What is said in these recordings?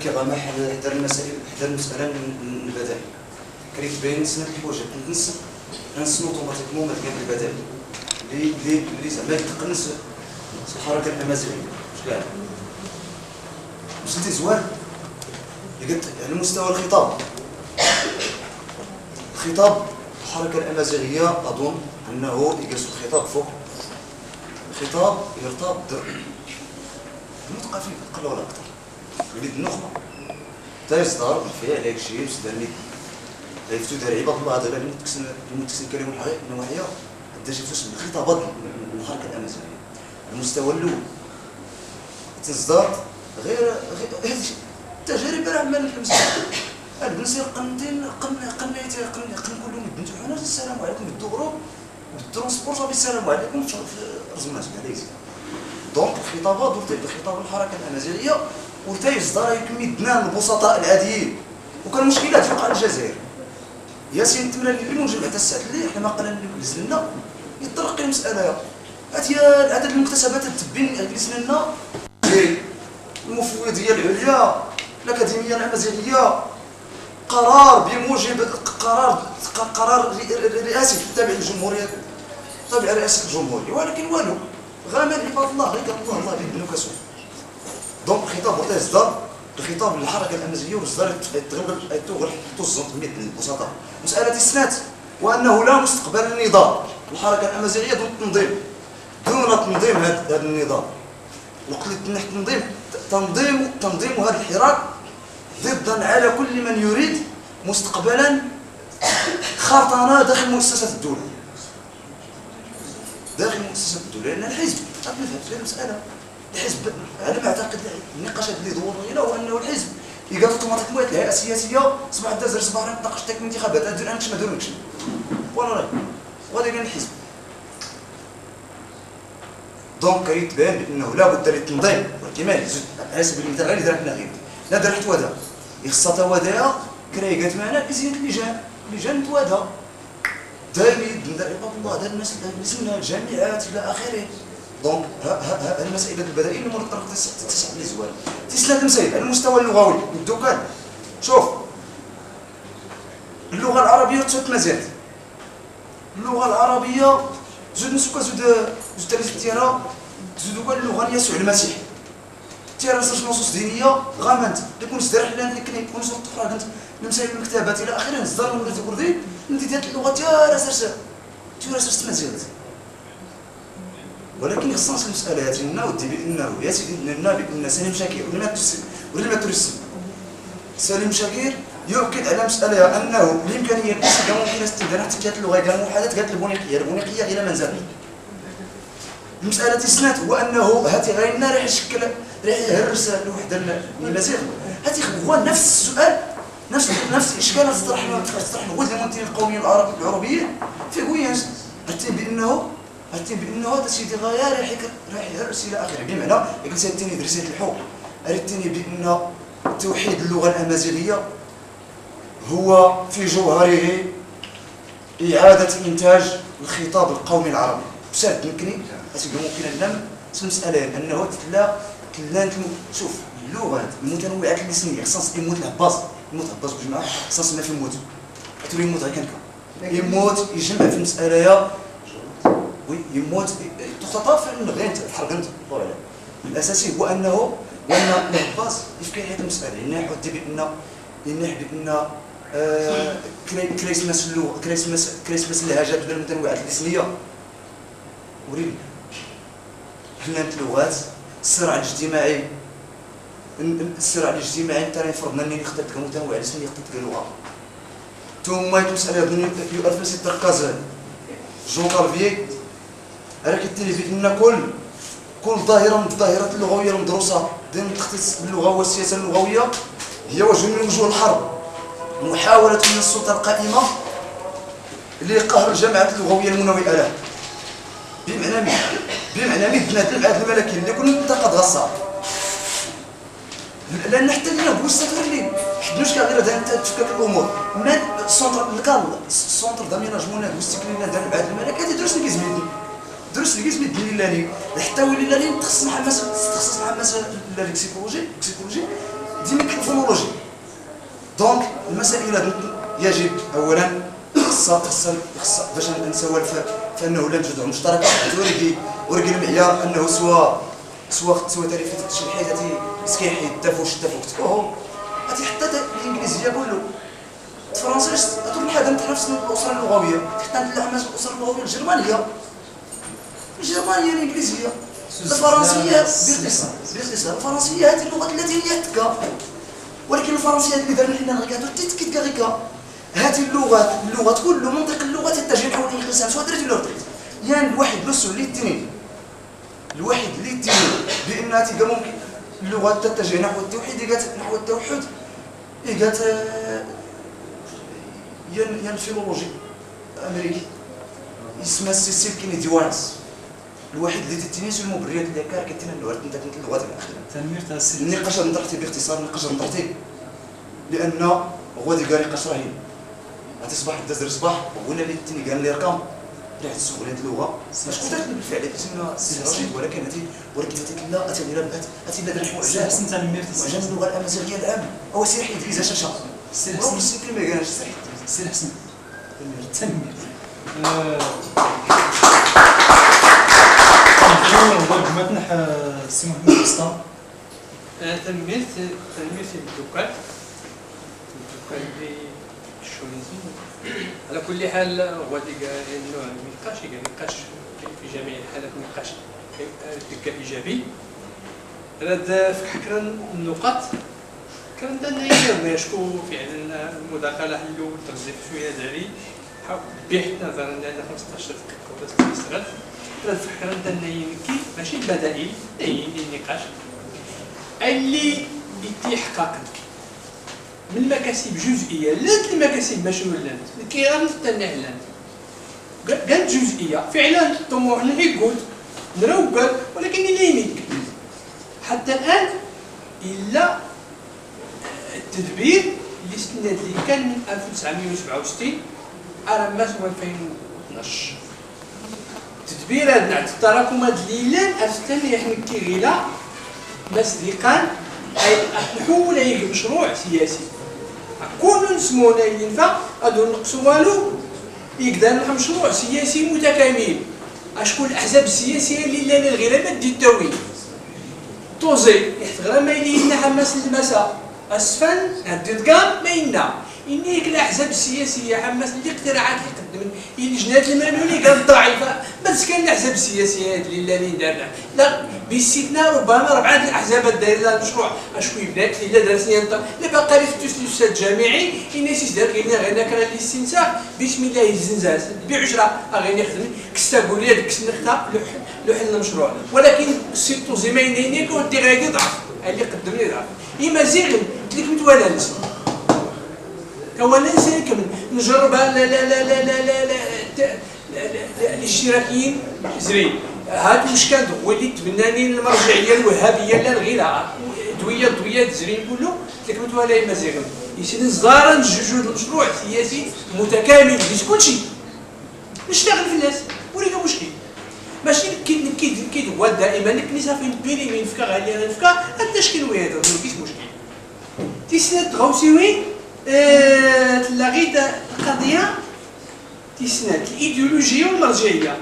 كيغامح حدا المسائل حدا المساله البدائل كيتبين سنه الحوايج كنتنس نس اوتوماتيكمون ما كاين البدائل اللي زعما يتقنس الحركه الامازيغيه واش كاع وصلتي زوال اللي قلت على مستوى الخطاب الحركه الامازيغيه اظن انه يجلس الخطاب فوق الخطاب يرتبط النطق فيه اقل ولا اكثر وليد النخبه تيصدر بالفعل هيك الشيء سدرني يفتو دار عباد الله هذا المتكسن كلمه نواحيه حتى شي فوس الخطابات الحركه الامازيغيه المستوى الاول تصدر غير هذه التجارب راه عمال المستقبل البنسير قنتين قن كلهم يدنتو حنا السلام عليكم بالدغرو بالترونسبور صافي السلام عليكم في رزمات هذا يزيد دونك الخطابات الخطاب الحركه الامازيغيه وتا يصدر يكمل يدنا البسطاء العاديين وكان مشكلات في قاع الجزائر ياسين تمنى الليل ونجمع حتى الساعه الليل حنا ما قلنا نزلنا يطرق المساله هاتي عدد المكتسبات التبين جلسنا لنا المفوضيه العليا الاكاديميه الامازيغيه قرار بموجب قرار رئاسي تابع للجمهوريه تابع لرئاسه الجمهوريه ولكن والو غامر عباد الله غير الله يبنوا كسوف دونك الخطاب وقت يصدر الخطاب للحركه الامازيغيه واصدر يتغلب توصل من البساطه مساله السنات وانه لا مستقبل للنظام الحركه الامازيغيه دون التنظيم دون تنظيم هذا النظام وقت اللي تنظيم هذا الحراك ضدا على كل من يريد مستقبلا خرطانه داخل مؤسسات الدوله لان الحزب نفهم في المساله الحزب على ما اعتقد النقاشات اللي دوروا هنا هو انه الحزب يقال اوتوماتيكمون الهيئه السياسيه صباح دازر صباح ناقش تاك الانتخابات ادير انكش ما ديرونكش ولا وغادي كاين الحزب دونك كيتبان بانه لابد للتنظيم والاحتمال على سبيل المثال غير درنا غير لا درت ودا يخصها توادع كرايقات معنا بزياده اللجان توادع دائما ندير عباد الله هذا الناس اللي الجامعات الى اخره دونك المسائل البدائيه اللي مرتبطه تسع بالزوال تسلات مسائل على المستوى اللغوي نبداو كان شوف اللغه العربيه تمازالت اللغه العربيه زود نسوكا زود تريز ديالها زود كاع اللغه اللي يسوع المسيح تيرا نصوص دينيه غامنت يكون صدر حلان اللي كيكون صوت اخرى كنت نمسايل المكتبات الى اخره نصدر من الكردي ندي ديال اللغه تيرا سرس مازالت ولكن خصنا المساله هذه ودي بانه يا سيدي لنا بان سليم شاكر ولا ما ترسم سليم شاكر يؤكد على مساله انه الامكانيه الاستخدام ممكن استخدام حتى كانت اللغه ديال المحادثات كانت البونيقيه غير ما نزال مساله السنات هو انه هاتي غيرنا راح يشكل راح يهرس الوحده المزيغ هاتي هو نفس السؤال نفس الاشكال تطرح هو المنتدين القومي العربيه في كوياس هاتي بانه هذا سيدي غايه راح يهرس الى اخره بمعنى يجلس الثاني دراسات الحقوق الثاني بان توحيد اللغه الامازيغيه هو في جوهره اعاده انتاج الخطاب القومي العربي بسبب يمكن ممكن ننم المساله انه تلا شوف اللغات المتنوعات اللسانيه خصها يموت العباس بجماعه خصها ما في يموت تولي يموت غير كنكا يموت يجمع في المساله يا يموت تختطف غير تحرقنت طبعا الاساسي هو انه العباس يفكر هذه المساله يعني يحط بان كريسماس اللغه كريسماس اللهجات المتنوعات اللسانيه وريني حنا اللغات الصراع الاجتماعي انت راه فرضنا انني اخترت المتنوع اللساني اخترت لغه ثم المساله يؤثر سي تركاز جون كارفيي راه كيتيلي بان كل ظاهره من الظاهرات اللغويه المدروسه ضمن التخصص اللغه والسياسه اللغويه هي وجه من وجوه الحرب محاوله من السلطه القائمه لقهر الجماعات اللغويه المنوئه له بمعنى مدنا العهد الملكي اللي كنا منتقد غصه لان حتى لنا بوسط اللي حدوش كاع غير تفكك الامور من السونتر داميناجمون واستكلينا ديال العهد الملكي هذه دروس اللي كيزمد لله حتى ولي لله تخصص مع مسائل اللكسيكولوجي دينك الفونولوجي. دونك المسائل يجب اولا خصها باش نسوى فانه لا نوجد مشترك ورقي المعيار انه سوا تعريفات التشريحات سكيحي الدفوش كتبوه غادي حتى الانجليزيه كله الفرنسيه تقول الحاجه نتاع نفس الاسره اللغويه حتى نتلاقى مع الاسره اللغويه الجرمانيه الانجليزيه الفرنسيه باختصار الفرنسيه هذه اللغه التي هي تكا، ولكن الفرنسيه اللي درنا حنا غير تتكا هذه اللغات كل منطق اللغات يتجه نحو الانقسام سواء درتي ولا درتي. يعني الواحد بس اللي التنين بان تلقى ممكن اللغات تتجه نحو التوحيد نحو التوحد قالت يا الفيلولوجي الامريكي اسمها سيسيل كينيدي وانس الواحد اللي تتنيس المبررات اللي كار كتنا نتاع اللغات الاخرى تنمير تاع السي النقاش نطرحتي باختصار لان غادي قال نقاش راهي غتصبح الدزر صباح ولا اللي تني قال لي رقم راه تسول هذه اللغه باش قدرت بالفعل تسمى سيرجي ولكن هذه لا اتي لا درح سي حسن تنمير معجم اللغه الامازيغيه العام هو سي حيد فيزا شاشه سي حسن السيكل ما قالش سي حسن تنمير متنح سي محمد بسطام تنمير الدكان الشونيزم على كل حال هو النوع النقاش في جميع الحالات نقاش دكا ايجابي. هذا فكر النقاط كان دانا شكو فعلا المداخله حلو تغزيف شويه داري بحث نظرا لان 15 دقيقه بس تستغل هذا فكر دانا ينكي ماشي البدائل النقاش اللي يتحقق من المكاسب جزئيه لا المكاسب مشموله كيغير التنعلان قالت جزئيه فعلا طموحنا يقول نروقل ولكن لا يمكن حتى الان الا التدبير اللي استند اللي كان من 1967 على ماس 2012 تدبير هذا نعت التراكمات الليلان ارسلنا يحنكي غيلا مسلقان اي نحول اي مشروع سياسي كون نسمونا ينفع هادو نقصوا والو يقدر نحل مشروع سياسي متكامل اشكون الاحزاب السياسيه اللي لا الغير ما التوي توزي يحتغر ما يلينا حماس المسا اسفل هديت كام ما ينا إنيك الأحزاب السياسية حماس اللي اقتراعات اللي قدمت اللجنات المالية قالت ضعيفة بس كان الأحزاب السياسية اللي دارنا لا باستثناء ربما 4 الأحزاب الدايرة لها المشروع أشكون يبنات اللي درسني أنت لا باقي لي في الأستاذ الجامعي الناس دار غير كان الاستنساخ بسم الله الزنزاز بعشرة غير يخدم كستقول لي كس نختار لحل المشروع ولكن سيتو زمايلين كنت غادي ضعف اللي قدمني ضعف إما زين تلك متوالا نسمع اولا سنكمل نجربها لا لا لا لا لا لا لا الاشتراكيين زرين هاد واش كان وليت تبناني المرجعيه الوهابيه لا الغيره دويه زرين كله تكملت ولا مزيغ يسين صغارا جوج المشروع سياسي متكامل في كل شيء نشتغل في الناس ولينا مشكل ماشي كي هو دائما الكنيسه فين بيري من فكا غاليه نفكا هذا شكل وهذا ماشي مشكل تيسنات غوسيوين تلاقيت القضيه تسند الايديولوجيه والمرجعيه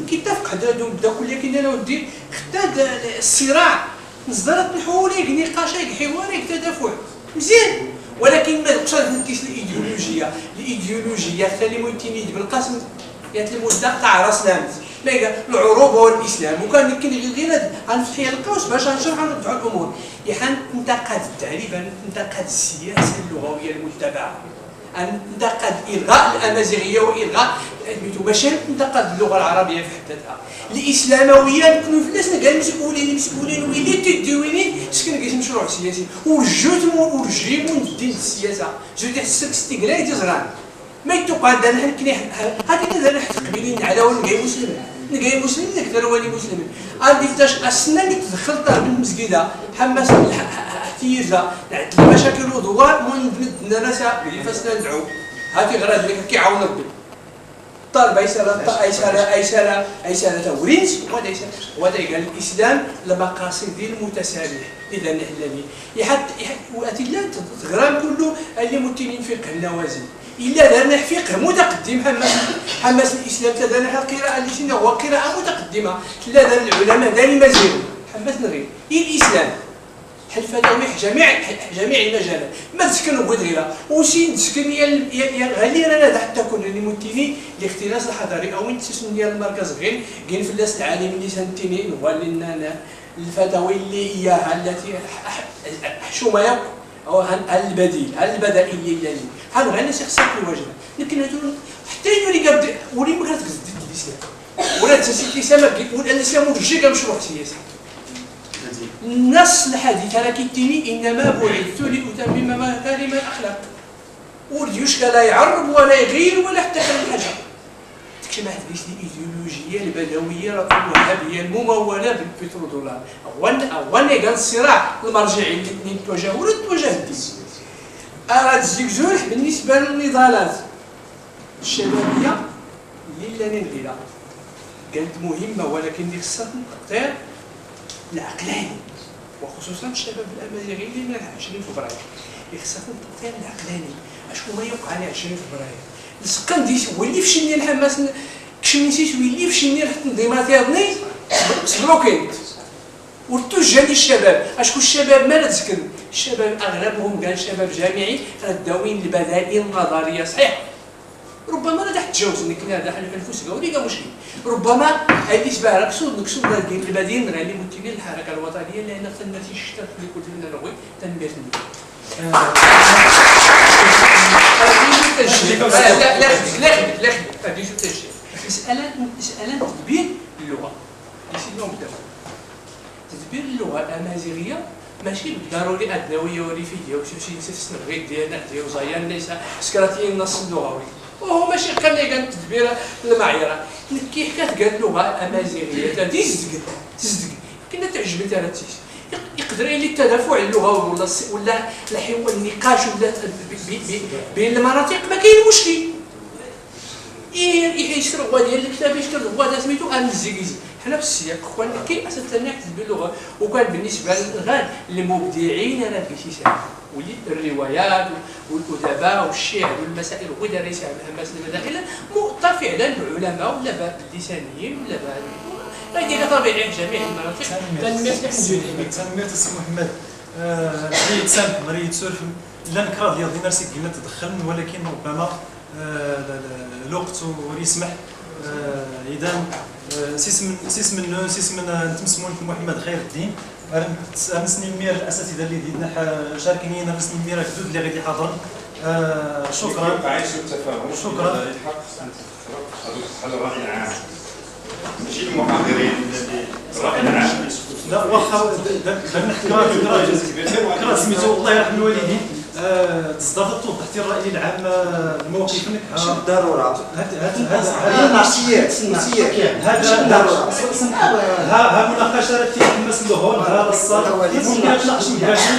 كيتفق حدا بدا كل كاين انا ودي خدا الصراع نصدرت نحوليك نقاشيك حواريك تدافع مزيان ولكن ما بقاش نكيس الايديولوجيه حتى اللي متيني بن القاسم قالت لي مده تاع راس لامت ما العروبه والاسلام وكان غير غنفتح القوس باش نشرح نوضحوا الامور يحن انتقد التعريف انتقد السياسه اللغويه المتبعه انتقد الغاء الامازيغيه والغاء باش انتقد اللغه العربيه في حد ذاتها الاسلامويه نكونوا في الناس قال مسؤولين ويلي تدوينين سكن كاين مشروع سياسي ورجيمون الدين السياسه جوج حسك استقلال تزران ما يتوقع عندنا كنا هذه نزل حتى قبيلين على ونقاي مسلم نقدر ولي مسلم غادي تاش السنه اللي تدخل طالب المسجده حماس تيجا المشاكل وضوار من الناس اللي فاسنا ندعو هاتي غراد اللي كيعاون ربي طالب ايساله تورينس وهذا قال الاسلام المقاصد المتسامح اذا نحن يحد واتي لا تغرام كله اللي متنين فقه النوازل الا درنا فقه متقدم. حماس الاسلام تدرنا القراءه اللي شنو هو قراءه متقدمه لا دار العلماء داري مازال حماس نغير الاسلام الفتاوي جميع المجالات ما تسكن بغيرها وشي تسكن يا غالي انا حتى كون اللي متيني الاختلاس الحضاري او تسكن ديال المركز غير كاين فلاس العالم اللي سنتيني هو لنا الفتاوي اللي هي التي حشومه او البديل البدائل اللي هذا غير شي خصك الواجب لكن هذول حتى يوري قد وري ما كتقصد الاسلام ولا تسيتي سما ولا الاسلام وجه مشروع سياسي. النص الحديث راه كيتيني انما بعثت لاتمم مكارم الاخلاق وريوش لا يعرب ولا يغير ولا حتى حاجه تكشف واحد الايديولوجيه البدويه الوهابيه المموله بالبترودولار اولا كان الصراع المرجعي الاثنين توجهوا ولا توجه الدين اراد الزجاج بالنسبه للنضالات الشبابيه اللي لا ننقلها كانت مهمه ولكن اللي خصها تنقطع العقلاني وخصوصا الشباب الامازيغي اللي من 20 فبراير اللي خصها تنقطع العقلاني اشنو ما يوقع على 20 فبراير السكان ديس ولي في شني الحماس كشميتيش ولي في شني رحت تنظيمات يضني سبلوكيت والتوجه للشباب اشكون الشباب ما نتذكر الشباب اغلبهم كان شباب جامعي رداوين البدائل النظريه صحيح ربما لا تتجاوز انك هذا حل الفلوس قولي كاع مشكل ربما هذه تبع نقصد البديل اللي ممثلين الحركه الوطنيه لان النتيجه شتات اللي قلت لنا نوي تنبيه مسألة تدبير اللغة تدبير اللغة الأمازيغية ماشي بالضروري أدنوية وريفية وشي سيستم غير ديالنا وزيان ليس سكراتيين النص اللغوي وهو ماشي كان تدبير المعايير كي حكات قال اللغة الأمازيغية تزدق كنا تعجبني تراتيش يقدر يلي التدافع اللغوي ولا الحوار النقاش ولا بين المناطق ما كاين مشكل يشتري هو ديال الكتاب يشتري هو سميتو الزيكيزي حنا في السياق خوان كاين اساسا نحكي باللغه وكان بالنسبه للغاد المبدعين راه كيشي ساعه ولي الروايات والادباء والشعر والمسائل ودرسها الهمس المدائن مؤطى فعلا العلماء ولا اللسانيين ولا هذه طبيعي في جميع المناطق تنمية السي محمد ريت سامح مريت سورف لا نكره ديال نفسك قلنا تدخل ولكن ربما الوقت وريسمح اذا سيسمن نتمسمون في محمد خير الدين نسني المير الاساتذه اللي دينا شاركين نفس المير الجدد اللي غادي يحضر شكرا عايش التفاهم شكرا حل الراي العام ماشي المحاضرين اللي الراي العام لا واخا كرا سميتو الله يرحم الوالدين تصدر توضحتي الراي العام بموقفك ماشي بالضروره هذا نفسيات ها مناقشه في حماس اللغه ها الصاد ممكن نتناقش مباشر